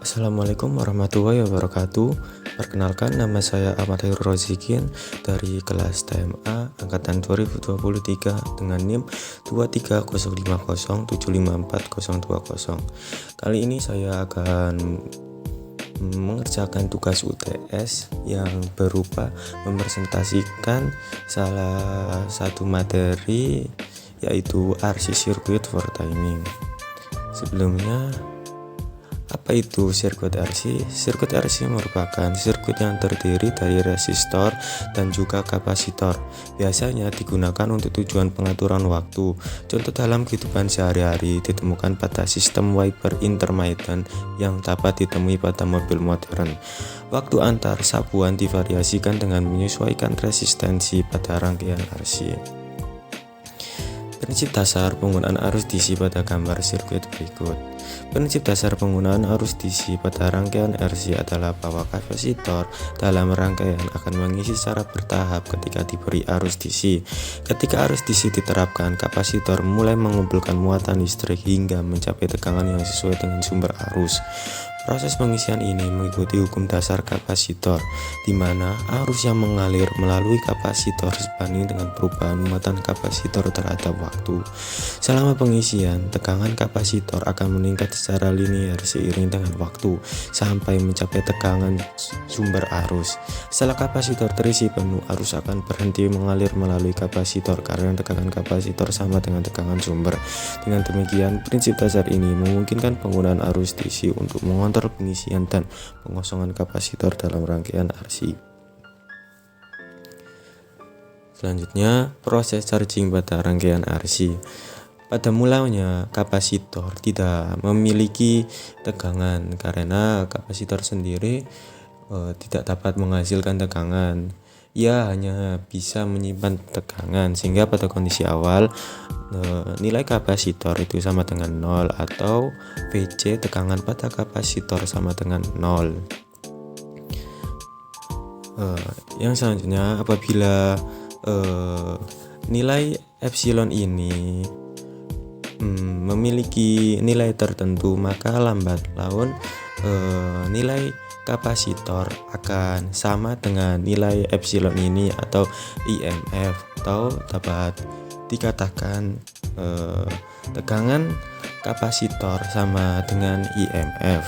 Assalamualaikum warahmatullahi wabarakatuh. Perkenalkan, nama saya Ahmad Khairul Rozikin dari kelas TMA angkatan 2023 dengan NIM 23050754020. Kali ini saya akan mengerjakan tugas UTS yang berupa mempresentasikan salah satu materi, yaitu RC Circuit for Timing. Sebelumnya, apa itu sirkuit RC? Sirkuit RC merupakan sirkuit yang terdiri dari resistor dan juga kapasitor. Biasanya digunakan untuk tujuan pengaturan waktu. Contoh dalam kehidupan sehari-hari ditemukan pada sistem wiper intermittent yang dapat ditemui pada mobil modern. Waktu antar sapuan divariasikan dengan menyesuaikan resistensi pada rangkaian RC. Prinsip dasar penggunaan arus DC pada gambar sirkuit berikut. Prinsip dasar penggunaan arus DC pada rangkaian RC adalah bahwa kapasitor dalam rangkaian akan mengisi secara bertahap ketika diberi arus DC. Ketika arus DC diterapkan, kapasitor mulai mengumpulkan muatan listrik hingga mencapai tegangan yang sesuai dengan sumber arus. Proses pengisian ini mengikuti hukum dasar kapasitor, di mana arus yang mengalir melalui kapasitor sebanding dengan perubahan muatan kapasitor terhadap waktu. Selama pengisian, tegangan kapasitor akan meningkat secara linear seiring dengan waktu sampai mencapai tegangan sumber arus. Setelah kapasitor terisi penuh, arus akan berhenti mengalir melalui kapasitor karena tegangan kapasitor sama dengan tegangan sumber. Dengan demikian, prinsip dasar ini memungkinkan penggunaan arus DC untuk mengontrol pengisian dan pengosongan kapasitor dalam rangkaian RC. Selanjutnya, proses charging pada rangkaian RC. Pada mulanya, kapasitor tidak memiliki tegangan karena kapasitor sendiri tidak dapat menghasilkan tegangan. Ia hanya bisa menyimpan tegangan, sehingga pada kondisi awal nilai kapasitor itu sama dengan 0 atau VC, tegangan pada kapasitor, sama dengan 0. Yang selanjutnya, apabila nilai epsilon ini memiliki nilai tertentu, maka lambat laun nilai kapasitor akan sama dengan nilai epsilon ini atau IMF, atau dapat dikatakan tegangan kapasitor sama dengan IMF.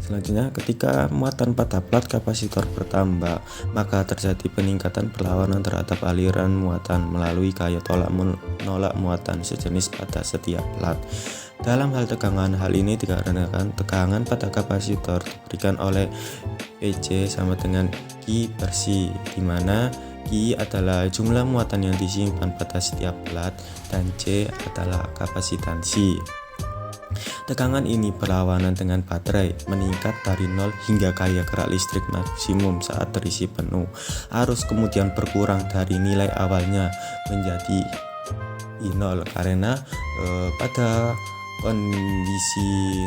Selanjutnya, ketika muatan pada plat kapasitor bertambah, maka terjadi peningkatan perlawanan terhadap aliran muatan melalui gaya tolak menolak muatan sejenis pada setiap plat. Dalam hal tegangan, hal ini dikarenakan tegangan pada kapasitor diberikan oleh EC sama dengan Q per C, di mana Q adalah jumlah muatan yang disimpan pada setiap plat dan C adalah kapasitansi. Tegangan ini berlawanan dengan baterai, meningkat dari 0 hingga gaya gerak listrik maksimum saat terisi penuh. Arus kemudian berkurang dari nilai awalnya menjadi I0 karena pada kondisi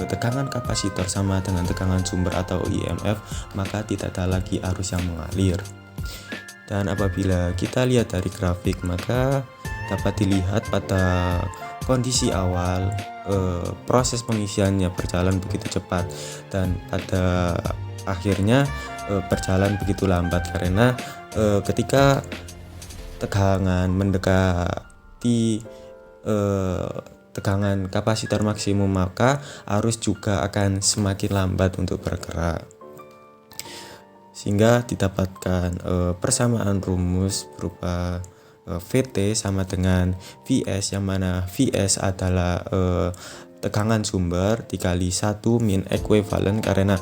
tegangan kapasitor sama dengan tegangan sumber atau IMF, maka tidak ada lagi arus yang mengalir. Dan apabila kita lihat dari grafik, maka dapat dilihat pada kondisi awal proses pengisiannya berjalan begitu cepat, dan pada akhirnya berjalan begitu lambat karena ketika tegangan mendekati tegangan kapasitor maksimum, maka arus juga akan semakin lambat untuk bergerak, sehingga didapatkan persamaan rumus berupa VT sama dengan VS, yang mana VS adalah tegangan sumber dikali 1 min ekuivalen, karena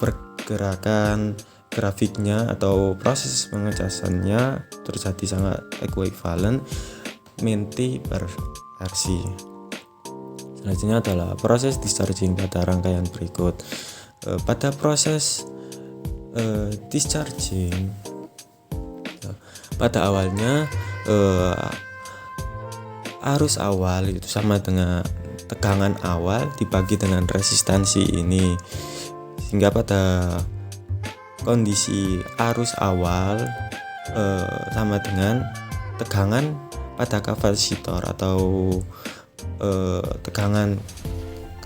pergerakan grafiknya atau proses pengecasannya terjadi sangat ekuivalen, min T per RC. Selanjutnya adalah proses discharging pada rangkaian berikut. Pada proses discharging, pada awalnya arus awal itu sama dengan tegangan awal dibagi dengan resistansi ini, sehingga pada kondisi arus awal sama dengan tegangan pada kapasitor atau tegangan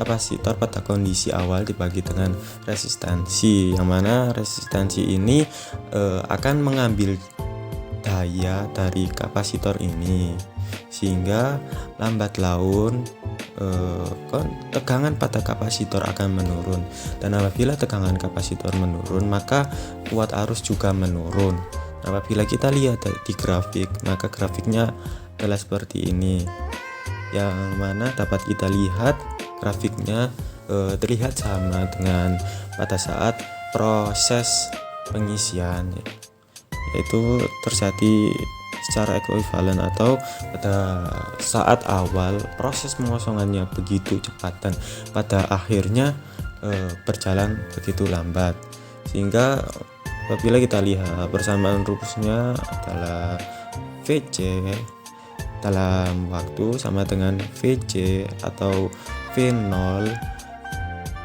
kapasitor pada kondisi awal dibagi dengan resistansi, yang mana resistansi ini akan mengambil daya dari kapasitor ini, sehingga lambat laun tegangan pada kapasitor akan menurun, dan apabila tegangan kapasitor menurun maka kuat arus juga menurun. Apabila kita lihat di grafik, maka grafiknya adalah seperti ini, yang mana dapat kita lihat grafiknya terlihat sama dengan pada saat proses pengisian, yaitu terjadi secara ekuivalen atau pada saat awal proses pengosongannya begitu cepat dan pada akhirnya berjalan begitu lambat, sehingga apabila kita lihat persamaan rumusnya adalah VC dalam waktu sama dengan VC atau V0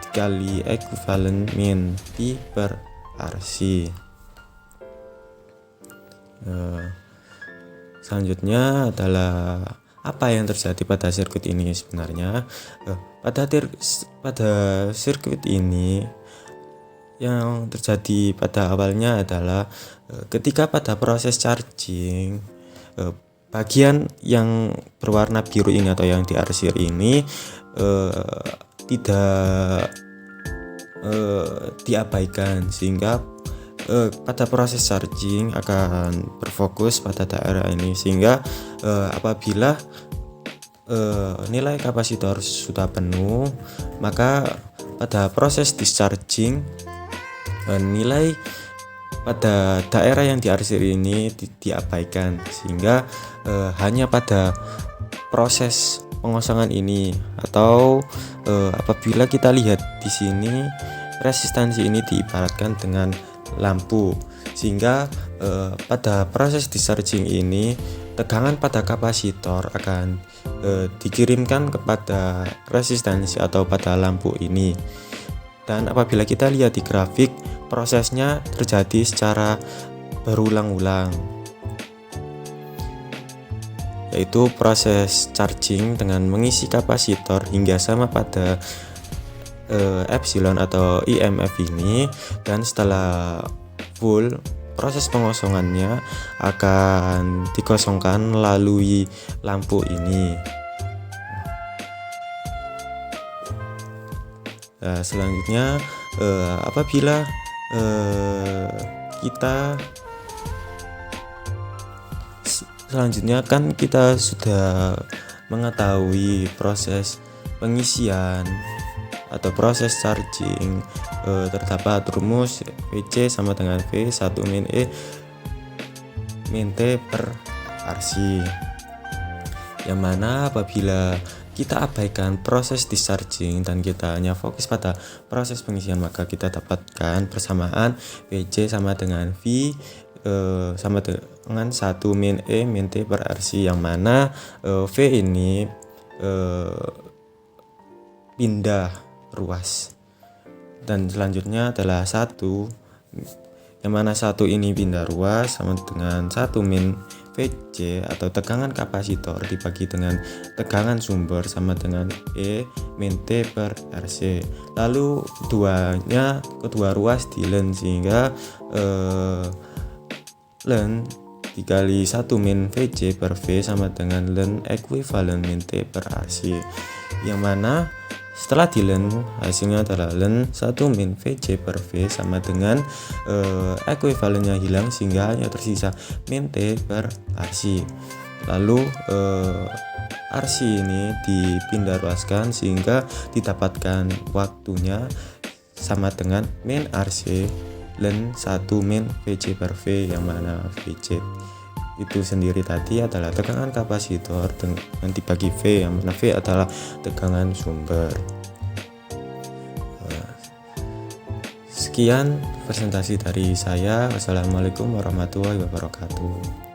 dikali ekuivalen min Pi per RC. Selanjutnya adalah apa yang terjadi pada sirkuit ini sebenarnya. Pada sirkuit ini yang terjadi pada awalnya adalah ketika pada proses charging, bagian yang berwarna biru ini atau yang diarsir ini tidak diabaikan, sehingga pada proses charging akan berfokus pada daerah ini, sehingga apabila nilai kapasitor sudah penuh, maka pada proses discharging nilai pada daerah yang diarsir ini diabaikan, sehingga hanya pada proses pengosongan ini, atau apabila kita lihat di sini resistansi ini diibaratkan dengan lampu, sehingga pada proses discharging ini tegangan pada kapasitor akan dikirimkan kepada resistansi atau pada lampu ini. Dan apabila kita lihat di grafik, prosesnya terjadi secara berulang-ulang, yaitu proses charging dengan mengisi kapasitor hingga sama pada epsilon atau IMF ini, dan setelah full proses pengosongannya akan dikosongkan melalui lampu ini. Selanjutnya apabila selanjutnya kan kita sudah mengetahui proses pengisian atau proses charging, terdapat rumus VC sama dengan V 1 min E min T per RC, yang mana apabila kita abaikan proses discharging dan kita hanya fokus pada proses pengisian, maka kita dapatkan persamaan VC sama dengan V sama dengan 1 min E min T per RC, yang mana V ini pindah ruas, dan selanjutnya adalah 1, yang mana 1 ini pindah ruas sama dengan 1 min VC atau tegangan kapasitor dibagi dengan tegangan sumber sama dengan E min T per RC. Lalu kedua ruas di len, sehingga len dikali 1 min VC per V sama dengan len ekuivalen min T per RC, yang mana setelah di len hasilnya adalah len 1 min VC per V sama dengan ekuivalennya hilang, sehingga hanya tersisa min T per RC. Lalu RC ini dipindah ruaskan sehingga didapatkan waktunya sama dengan min RC len 1 min VC per V, yang mana VC itu sendiri tadi adalah tegangan kapasitor dengan dibagi V, yang mana V adalah tegangan sumber. Sekian presentasi dari saya. Wassalamualaikum warahmatullahi wabarakatuh.